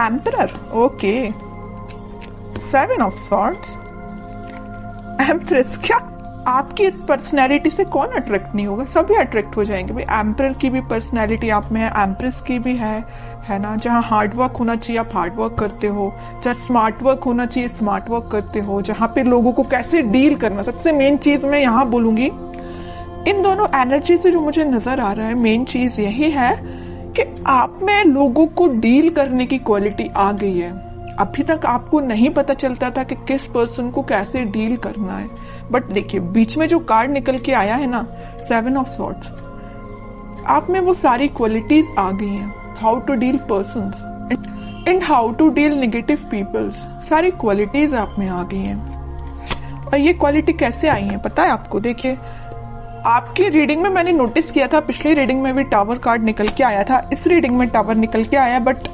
Emperor, okay. 7 of swords, empress. क्या आपकी इस पर्सनैलिटी से कौन अट्रैक्ट नहीं होगा? सभी अट्रैक्ट हो जाएंगे भाई। एम्परर की भी पर्सनैलिटी आप में है, एम्प्रेस की भी है ना। जहाँ हार्ड वर्क होना चाहिए आप हार्ड वर्क करते हो, जहाँ स्मार्ट वर्क होना चाहिए स्मार्ट वर्क करते हो, जहाँ पे लोगों को कैसे डील करना, सबसे मेन चीज मैं यहाँ बोलूंगी इन दोनों एनर्जी से जो मुझे नजर आ रहा है, मेन चीज यही है कि आप में लोगों को डील करने की क्वालिटी आ गई है। अभी तक आपको नहीं पता चलता था कि किस पर्सन को कैसे डील करना है, बट देखिए बीच में जो कार्ड निकल के आया है ना, 7 ऑफ सॉर्ड्स, आप में वो सारी क्वालिटीज आ गई हैं। How to deal persons and how to deal negative peoples, सारी क्वालिटीज आप में आ गई हैं। और ये क्वालिटी कैसे आई है पता है आपको? देखिए आपकी रीडिंग में मैंने नोटिस किया था, पिछली रीडिंग में भी टावर कार्ड निकल के आया था, इस रीडिंग में टावर निकल के आया, बट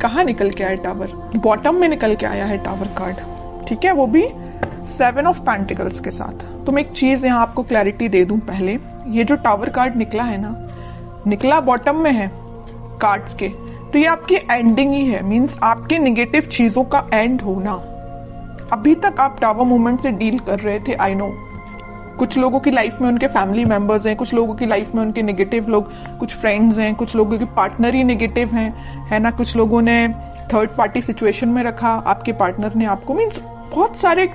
कहाँ निकल के आया टावर? बॉटम में निकल के आया है टावर कार्ड, ठीक है, वो भी 7 ऑफ पेंटिकल्स के साथ। तो मैं एक चीज यहाँ आपको क्लैरिटी दे दूं पहले, ये जो टावर कार्ड निकला है ना, निकला बॉटम में है कार्ड्स के, तो ये आपकी एंडिंग ही है, मींस आपके नेगेटिव चीजों का एंड होना। अभी तक आप टावर मूवमेंट से डील कर रहे थे, आई नो। कुछ लोगों की लाइफ में उनके फैमिली मेंबर्स हैं, कुछ लोगों की लाइफ में उनके नेगेटिव लोग, कुछ फ्रेंड्स हैं, कुछ लोगों के पार्टनर ही नेगेटिव हैं, है ना। कुछ लोगों ने थर्ड पार्टी सिचुएशन में रखा, आपके पार्टनर ने आपको, मीन्स बहुत सारे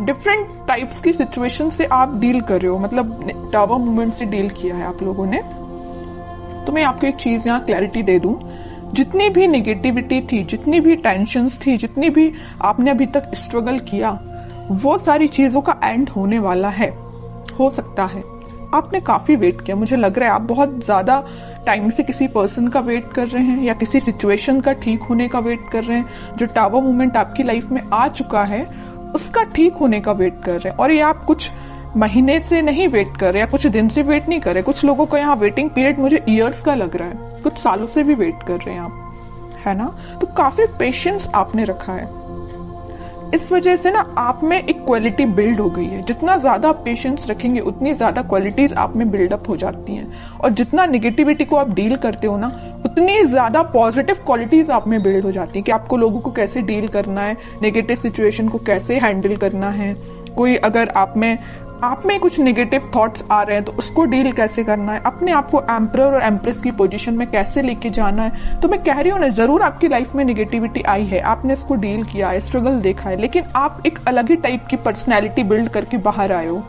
डिफरेंट टाइप्स की सिचुएशन से आप डील कर रहे हो, मतलब टावर मूवमेंट से डील किया है आप लोगों ने। तो मैं आपको एक चीज यहाँ क्लैरिटी दे दूं, जितनी भी नेगेटिविटी थी, जितनी भी टेंशन्स थी, जितनी भी आपने अभी तक स्ट्रगल किया, वो सारी चीजों का एंड होने वाला है। हो सकता है आपने काफी वेट किया, मुझे लग रहा है आप बहुत ज्यादा टाइम से किसी पर्सन का वेट कर रहे हैं या किसी सिचुएशन का ठीक होने का वेट कर रहे हैं। जो टावर मूवमेंट आपकी लाइफ में आ चुका है उसका ठीक होने का वेट कर रहे हैं, और ये आप कुछ महीने से नहीं वेट कर रहे या कुछ दिन से वेट नहीं कर रहे। कुछ लोगों को यहाँ वेटिंग पीरियड मुझे ईयर्स का लग रहा है, कुछ सालों से भी वेट कर रहे हैं आप, है ना। तो काफी पेशेंस आपने रखा है, इस वजह से ना आप में एक क्वालिटी बिल्ड हो गई है। जितना ज्यादा आप पेशेंस रखेंगे उतनी ज्यादा क्वालिटीज आप में बिल्डअप हो जाती हैं, और जितना निगेटिविटी को आप डील करते हो ना, उतनी ज्यादा पॉजिटिव क्वालिटीज आप में बिल्ड हो जाती है कि आपको लोगों को कैसे डील करना है, नेगेटिव सिचुएशन को कैसे हैंडल करना है। कोई अगर आप में कुछ नेगेटिव थॉट्स आ रहे हैं तो उसको डील कैसे करना है, अपने आप को एम्परर और एम्प्रेस की पोजीशन में कैसे लेके जाना है। तो मैं कह रही हूँ ना, जरूर आपकी लाइफ में नेगेटिविटी आई है, आपने इसको डील किया है, स्ट्रगल देखा है, लेकिन आप एक अलग ही टाइप की पर्सनैलिटी बिल्ड करके बाहर आए हो।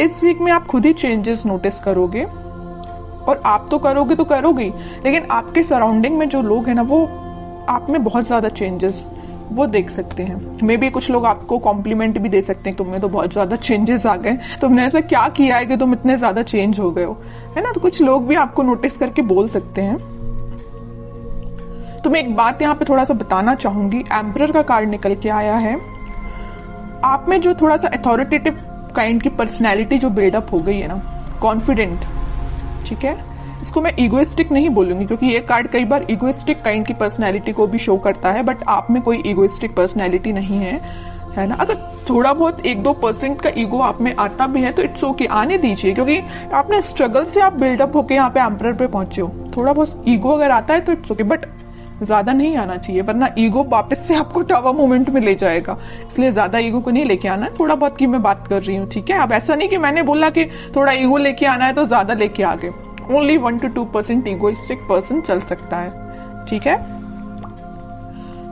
इस वीक में आप खुद ही चेंजेस नोटिस करोगे, और आप तो करोगे तो करोगे, लेकिन आपके सराउंडिंग में जो लोग हैं ना, वो आप में बहुत ज्यादा चेंजेस वो देख सकते हैं। मे बी कुछ लोग आपको कॉम्प्लीमेंट भी दे सकते हैं, तुमने तो बहुत ज्यादा चेंजेस आ गए, तुमने ऐसा क्या किया है कि तुम इतने ज्यादा चेंज हो गए हो, है ना। तो कुछ लोग भी आपको नोटिस करके बोल सकते हैं। तो मैं एक बात यहाँ पे थोड़ा सा बताना चाहूंगी, एम्परर का कार्ड निकल के आया है। आप में जो थोड़ा सा अथॉरिटेटिव काइंड की पर्सनैलिटी जो बिल्डअप हो गई है ना, कॉन्फिडेंट, ठीक है, इसको मैं इगोइस्टिक नहीं बोलूंगी, क्योंकि ये कार्ड कई बार इगोइस्टिक काइंड की पर्सनैलिटी को भी शो करता है, बट आप में कोई इगोइस्टिक पर्सनैलिटी नहीं है ना। अगर थोड़ा बहुत 1-2% का ईगो आप में आता भी है तो इट्स ओके, आने दीजिए, क्योंकि आपने स्ट्रगल से आप बिल्डअप होके यहाँ पे एम्परर पे पहुंचे हो। थोड़ा बहुत ईगो अगर आता है तो इट्स ओके, बट ज्यादा नहीं आना चाहिए, वरना ईगो वापस से आपको टावर मूवमेंट में ले जाएगा। इसलिए ज्यादा ईगो को नहीं लेके आना है, थोड़ा बहुत की मैं बात कर रही हूँ, ठीक है। अब ऐसा नहीं कि मैंने बोला कि थोड़ा ईगो लेके आना है तो ज्यादा लेके आ गए। ओनली 1 to 2% इगोइस्टिक पर्सन चल सकता है, ठीक है।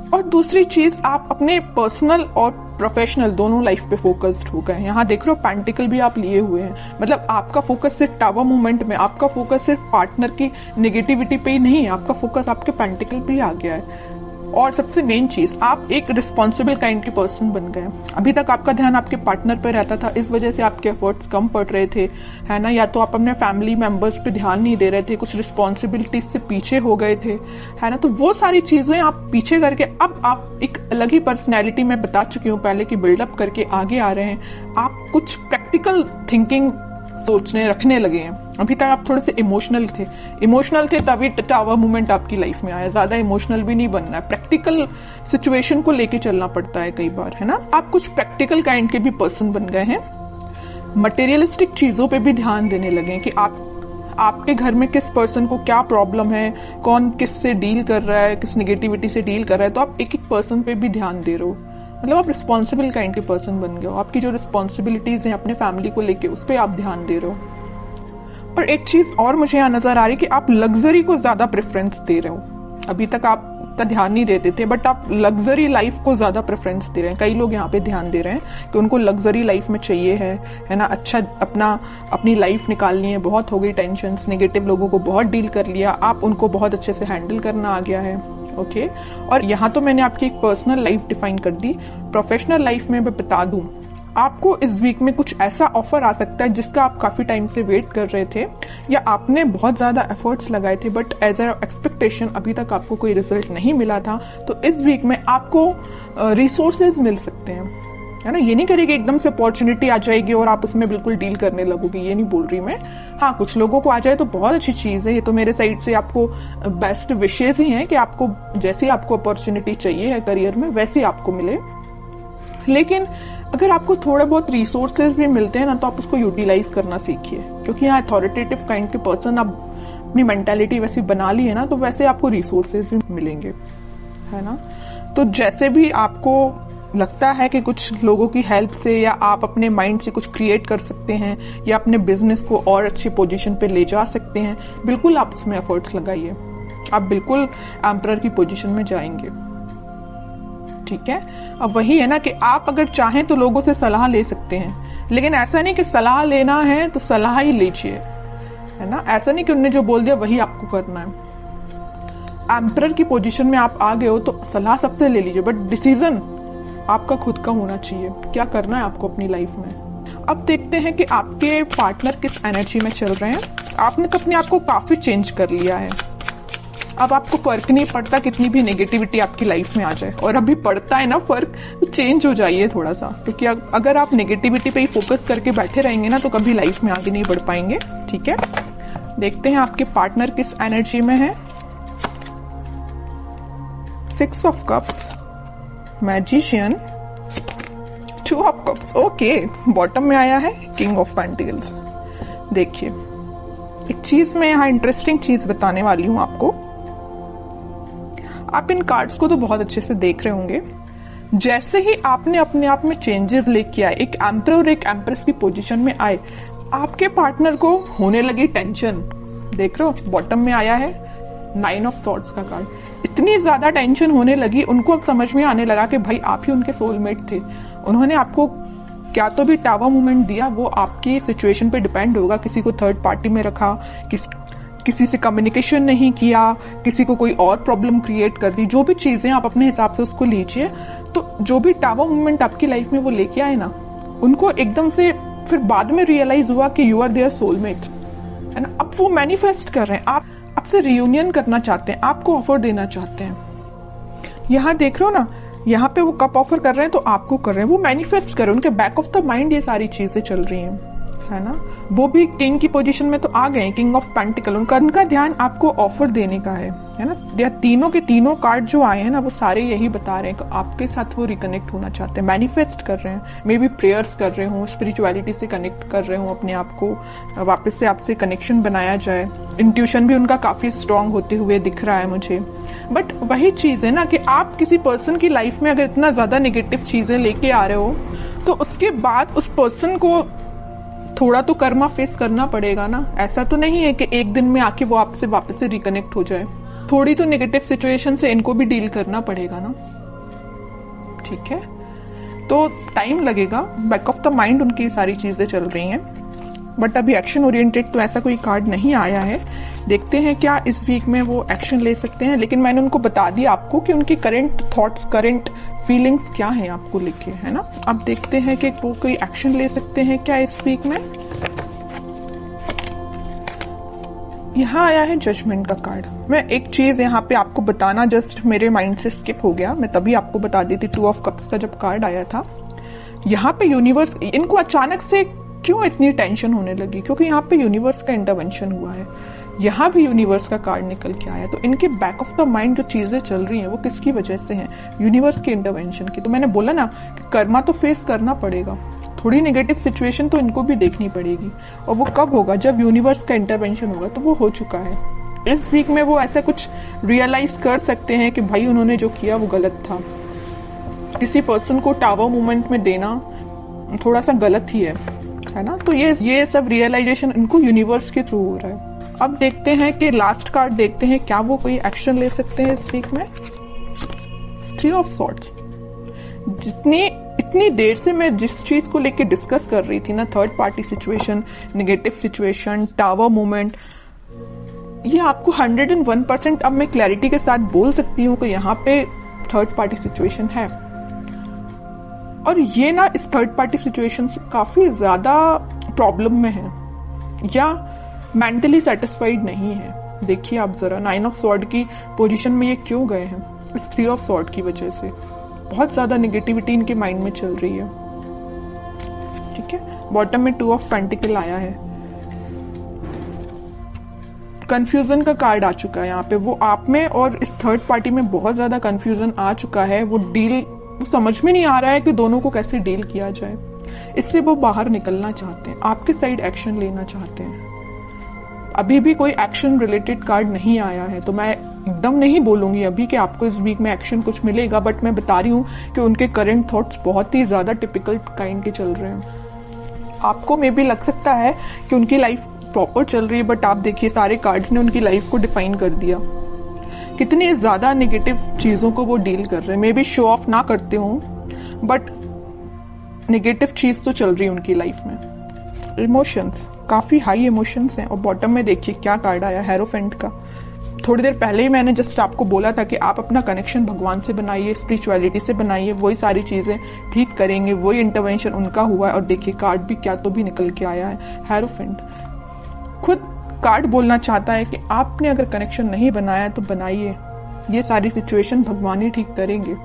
और दूसरी चीज, आप अपने पर्सनल और प्रोफेशनल दोनों लाइफ पे फोकस्ड हो गए। यहाँ देख रहे हो पेंटिकल भी आप लिए हुए हैं, मतलब आपका फोकस सिर्फ टावर मूवमेंट में, आपका फोकस सिर्फ पार्टनर की नेगेटिविटी पे ही नहीं है, आपका फोकस आपके पेंटिकल पे ही आ गया है। और सबसे मेन चीज, आप एक रिस्पॉन्सिबल काइंड के पर्सन बन गए। अभी तक आपका ध्यान आपके पार्टनर पे रहता था, इस वजह से आपके एफर्ट्स कम पड़ रहे थे, है ना। या तो आप अपने फैमिली मेंबर्स पे ध्यान नहीं दे रहे थे, कुछ रिस्पॉन्सिबिलिटीज से पीछे हो गए थे, है ना। तो वो सारी चीजें आप पीछे करके अब आप एक अलग ही पर्सनैलिटी में बता चुकी हूँ पहले की बिल्डअप करके आगे आ रहे हैं। आप कुछ प्रैक्टिकल थिंकिंग सोचने रखने लगे हैं। अभी तक आप थोड़े से इमोशनल थे तभी टावर मूवमेंट आपकी लाइफ में आया। ज्यादा इमोशनल भी नहीं बनना है, प्रैक्टिकल सिचुएशन को लेके चलना पड़ता है कई बार, है ना। आप कुछ प्रैक्टिकल काइंड के भी पर्सन बन गए हैं, मटेरियलिस्टिक चीजों पे भी ध्यान देने लगे कि आप आपके घर में किस पर्सन को क्या प्रॉब्लम है, कौन किससे डील कर रहा है, किस नेगेटिविटी से डील कर रहा है, तो आप एक एक पर्सन पे भी ध्यान दे रहे हो। मतलब आप रिस्पॉन्सिबल काइंड के पर्सन बन गए हो। आपकी जो रिस्पॉन्सिबिलिटीज हैं अपने फैमिली को लेके, उस पर आप ध्यान दे रहे हो। और एक चीज और मुझे यहाँ नजर आ रही है कि आप लग्जरी को ज्यादा प्रेफरेंस दे रहे हो। अभी तक आप का ध्यान नहीं देते थे, बट आप लग्जरी लाइफ को ज्यादा प्रेफरेंस दे रहे हैं। कई लोग यहाँ पे ध्यान दे रहे हैं कि उनको लग्जरी लाइफ में चाहिए है ना, अच्छा अपनी लाइफ निकालनी है। बहुत हो गई टेंशन, नेगेटिव लोगों को बहुत डील कर लिया, आप उनको बहुत अच्छे से हैंडल करना आ गया है। ओके, और यहाँ तो मैंने आपकी एक पर्सनल लाइफ डिफाइन कर दी। प्रोफेशनल लाइफ में मैं बता दूं, आपको इस वीक में कुछ ऐसा ऑफर आ सकता है जिसका आप काफी टाइम से वेट कर रहे थे, या आपने बहुत ज्यादा एफर्ट्स लगाए थे, बट एज अ एक्सपेक्टेशन अभी तक आपको कोई रिजल्ट नहीं मिला था। तो इस वीक में आपको रिसोर्सेज मिल सकते हैं, है ना। ये नहीं करेगी एकदम से अपॉर्चुनिटी आ जाएगी और आप उसमें बिल्कुल डील करने लगोगे, ये नहीं बोल रही मैं। हाँ, कुछ लोगों को आ जाए तो बहुत अच्छी चीज है। ये तो मेरे साइड से आपको बेस्ट विशेष ही है कि आपको जैसी आपको अपॉर्चुनिटी चाहिए है करियर में, वैसी आपको मिले। लेकिन अगर आपको थोड़ा बहुत रिसोर्सेज भी मिलते हैं ना, तो आप उसको यूटिलाइज करना सीखिए, क्योंकि यहाँ अथॉरिटेटिव काइंड के पर्सन आप अपनी मेंटालिटी वैसी बना ली है ना, तो वैसे आपको रिसोर्सेज भी मिलेंगे, है ना। तो जैसे भी आपको लगता है कि कुछ लोगों की हेल्प से या आप अपने माइंड से कुछ क्रिएट कर सकते हैं या अपने बिजनेस को और अच्छी पोजीशन पे ले जा सकते हैं, बिल्कुल आप उसमें एफर्ट्स लगाइए। आप बिल्कुल एम्परर की पोजीशन में जाएंगे, ठीक है। अब वही है ना कि आप अगर चाहें तो लोगों से सलाह ले सकते हैं, लेकिन ऐसा नहीं कि सलाह लेना है तो सलाह ही लीजिए, है ना। ऐसा नहीं कि उन्होंने जो बोल दिया वही आपको करना है। एम्परर की पोजीशन में आप आ गए हो तो सलाह सबसे ले लीजिए, बट डिसीजन आपका खुद का होना चाहिए, क्या करना है आपको अपनी लाइफ में। अब देखते हैं कि आपके पार्टनर किस एनर्जी में चल रहे हैं। आपने तो अपने आप को काफी चेंज कर लिया है। अब आपको फर्क नहीं पड़ता कितनी भी नेगेटिविटी आपकी लाइफ में आ जाए, और अभी पड़ता है ना फर्क, तो चेंज हो जाइए थोड़ा सा, क्योंकि अगर आप नेगेटिविटी पे ही फोकस करके बैठे रहेंगे ना, तो कभी लाइफ में आगे नहीं बढ़ पाएंगे, ठीक है। देखते हैं आपके पार्टनर किस एनर्जी में है। 6 of cups, magician, 2 of cups, okay. Bottom में आया है किंग ऑफ पेंटिकल्स। देखिए, एक चीज मैं यहाँ इंटरेस्टिंग चीज बताने वाली हूं आपको। आप इन कार्ड्स को तो बहुत अच्छे से देख रहे होंगे। जैसे ही आपने अपने आप में चेंजेस लेके आए, एक एम्परर और एक एम्प्रेस की पोजीशन में आए, आपके पार्टनर को होने लगी टेंशन। देख रहे हो, बॉटम में आया है 9 ऑफ सॉर्ड्स का कार्ड। इतनी ज्यादा टेंशन होने लगी, उनको अब समझ में आने लगा कि भाई आप ही उनके सोलमेट थे। उन्होंने आपको क्या तो भी टावर मूवमेंट दिया, वो आपकी सिचुएशन पे डिपेंड होगा। किसी को थर्ड पार्टी में रखा, किसी से कम्युनिकेशन नहीं किया, किसी को कोई और प्रॉब्लम क्रिएट कर दी, जो भी चीजें आप अपने हिसाब से उसको लीजिए। तो जो भी टावर मूवमेंट आपकी लाइफ में वो लेके आए ना, उनको एकदम से फिर बाद में रियलाइज हुआ कि यू आर देयर सोलमेट, है ना। अब वो मैनिफेस्ट कर रहे हैं, आप आपसे रियूनियन करना चाहते हैं, आपको ऑफर देना चाहते हैं। यहाँ देख रहे हो ना, यहाँ पे वो कप ऑफर कर रहे हैं तो आपको कर रहे हैं, वो मैनिफेस्ट कर रहे हैं। उनके बैक ऑफ द माइंड ये सारी चीजें चल रही हैं, है ना। वो भी किंग की पोजीशन में तो आ गए, किंग ऑफ पेंटिकल। उनका ध्यान आपको ऑफर देने का है ना। या तीनों के तीनों कार्ड जो आए हैं ना, वो सारे यही बता रहे हैं कि आपके साथ वो रिकनेक्ट होना चाहते हैं, मैनिफेस्ट कर रहे हैं। मे बी प्रेयर्स कर रहे हो, स्पिरिचुअलिटी से कनेक्ट कर रहे हो, अपने आप को वापस से आपसे कनेक्शन बनाया जाए। इंट्यूशन भी उनका काफी स्ट्रांग होते हुए दिख रहा है मुझे। बट वही चीज है ना कि आप किसी पर्सन की लाइफ में अगर इतना ज्यादा नेगेटिव चीजें लेके आ रहे हो, तो उसके बाद उस पर्सन को थोड़ा तो कर्मा फेस करना पड़ेगा ना। ऐसा तो नहीं है कि एक दिन में आके वो आपसे वापस से रिकनेक्ट हो जाए। थोड़ी तो नेगेटिव सिचुएशन से इनको भी डील करना पड़ेगा ना, ठीक है। तो टाइम लगेगा, बैक ऑफ द माइंड उनकी सारी चीजें चल रही हैं, बट अभी एक्शन ओरिएंटेड तो ऐसा कोई कार्ड नहीं आया है। देखते हैं क्या इस वीक में वो एक्शन ले सकते हैं। लेकिन मैंने उनको बता दिया आपको कि उनकी करंट थॉट्स, करंट फीलिंग्स क्या हैं आपको लिखे, है ना। अब देखते हैं कि वो कोई एक्शन ले सकते हैं क्या इस वीक में। यहाँ आया है जजमेंट का कार्ड। मैं एक चीज यहाँ पे आपको बताना जस्ट मेरे माइंड से स्किप हो गया, मैं तभी आपको बता दी थी। 2 ऑफ कप्स का जब कार्ड आया था, यहाँ पे यूनिवर्स, इनको अचानक से क्यों इतनी टेंशन होने लगी, क्योंकि यहाँ पे यूनिवर्स का इंटरवेंशन हुआ है। यहाँ भी यूनिवर्स का कार्ड निकल के आया। तो इनके बैक ऑफ द माइंड जो चीजें चल रही हैं वो किसकी वजह से हैं? यूनिवर्स के इंटरवेंशन की। तो मैंने बोला ना कि कर्मा तो फेस करना पड़ेगा, थोड़ी नेगेटिव सिचुएशन तो इनको भी देखनी पड़ेगी, और वो कब होगा? जब यूनिवर्स का इंटरवेंशन होगा। तो वो हो चुका है। इस वीक में वो ऐसा कुछ रियलाइज कर सकते हैं कि भाई उन्होंने जो किया वो गलत था। किसी पर्सन को टावर मूवमेंट में देना थोड़ा सा गलत ही है ना? तो ये सब रियलाइजेशन इनको यूनिवर्स के थ्रू हो रहा है। अब देखते हैं कि लास्ट कार्ड देखते हैं, क्या वो कोई एक्शन ले सकते हैं इस वीक में। 3 ऑफ सॉर्ड्स। इतनी देर से मैं जिस चीज को लेके डिस्कस कर रही थी ना, third party situation, negative situation, tower movement, ये आपको 101% अब मैं क्लैरिटी के साथ बोल सकती हूँ कि यहाँ पे थर्ड पार्टी सिचुएशन है। और ये ना इस थर्ड पार्टी सिचुएशन से काफी ज्यादा प्रॉब्लम में है या मेंटली सेटिस्फाइड नहीं है। देखिए आप जरा 9 ऑफ सॉर्ड की पोजीशन में ये क्यों गए हैं? इस 3 ऑफ सॉर्ड की वजह से बहुत ज्यादा नेगेटिविटी इनके माइंड में चल रही है। ठीक है, बॉटम में 2 ऑफ पेंटिकल आया है। कंफ्यूजन का कार्ड आ चुका है यहाँ पे। वो आप में और इस थर्ड पार्टी में बहुत ज्यादा कंफ्यूजन आ चुका है। वो समझ में नहीं आ रहा है कि दोनों को कैसे डील किया जाए। इससे वो बाहर निकलना चाहते हैं, आपके साइड एक्शन लेना चाहते हैं। अभी भी कोई एक्शन रिलेटेड कार्ड नहीं आया है, तो मैं एकदम नहीं बोलूंगी अभी कि आपको इस वीक में एक्शन कुछ मिलेगा, बट मैं बता रही हूँ कि उनके करंट थॉट्स बहुत ही ज्यादा टिपिकल काइंड के चल रहे हैं। आपको मे भी लग सकता है कि उनकी लाइफ प्रॉपर चल रही है, बट आप देखिए सारे कार्ड्स ने उनकी लाइफ को डिफाइन कर दिया। कितनी ज्यादा नेगेटिव चीजों को वो डील कर रहे हैं। मे बी शो ऑफ ना करते हो, बट नेगेटिव चीज तो चल रही है उनकी लाइफ में। इमोशंस, काफी हाई इमोशंस हैं। और बॉटम में देखिए क्या कार्ड आया, हेरोफेंट का। थोड़ी देर पहले ही मैंने जस्ट आपको बोला था कि आप अपना कनेक्शन भगवान से बनाइए, स्पिरिचुअलिटी से बनाइए, वही सारी चीजें ठीक करेंगे, वही इंटरवेंशन उनका हुआ है। और देखिए कार्ड भी क्या तो भी निकल के आया है, हेरोफेंट। खुद कार्ड बोलना चाहता है कि आपने अगर कनेक्शन नहीं बनाया तो बनाइए, ये सारी सिचुएशन भगवान ही ठीक करेंगे।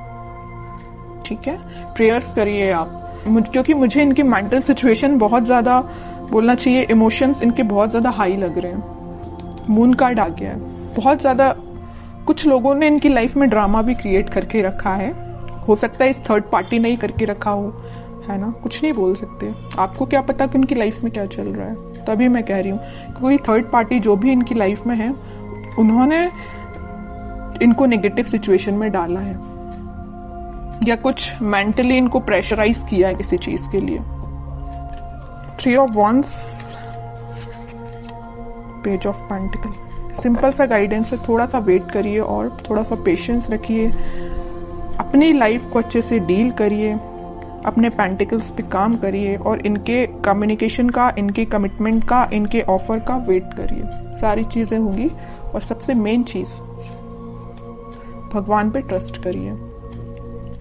ठीक है, प्रेयर्स करिए आप, क्योंकि मुझे इनकी मेंटल सिचुएशन बहुत ज्यादा बोलना चाहिए, इमोशंस इनके बहुत ज्यादा हाई लग रहे हैं। मून कार्ड आ गया है। बहुत ज्यादा कुछ लोगों ने इनकी लाइफ में ड्रामा भी क्रिएट करके रखा है। हो सकता है इस थर्ड पार्टी ने ही करके रखा हो, है ना? कुछ नहीं बोल सकते। आपको क्या पता कि उनकी लाइफ में क्या चल रहा है। तभी मैं कह रही हूँ कोई थर्ड पार्टी जो भी इनकी लाइफ में है, उन्होंने इनको नेगेटिव सिचुएशन में डाला है या कुछ मेंटली इनको प्रेशराइज किया है किसी चीज के लिए। 3 of wands, page of pentacle. Simple सा गाइडेंस है, थोड़ा सा वेट करिए और थोड़ा सा पेशेंस रखिए। अपनी लाइफ को अच्छे से डील करिए, अपने पेंटिकल्स पे काम करिए और इनके कम्युनिकेशन का, इनके कमिटमेंट का, इनके ऑफर का वेट करिए। सारी चीजें होंगी। और सबसे मेन चीज, भगवान पे ट्रस्ट करिए।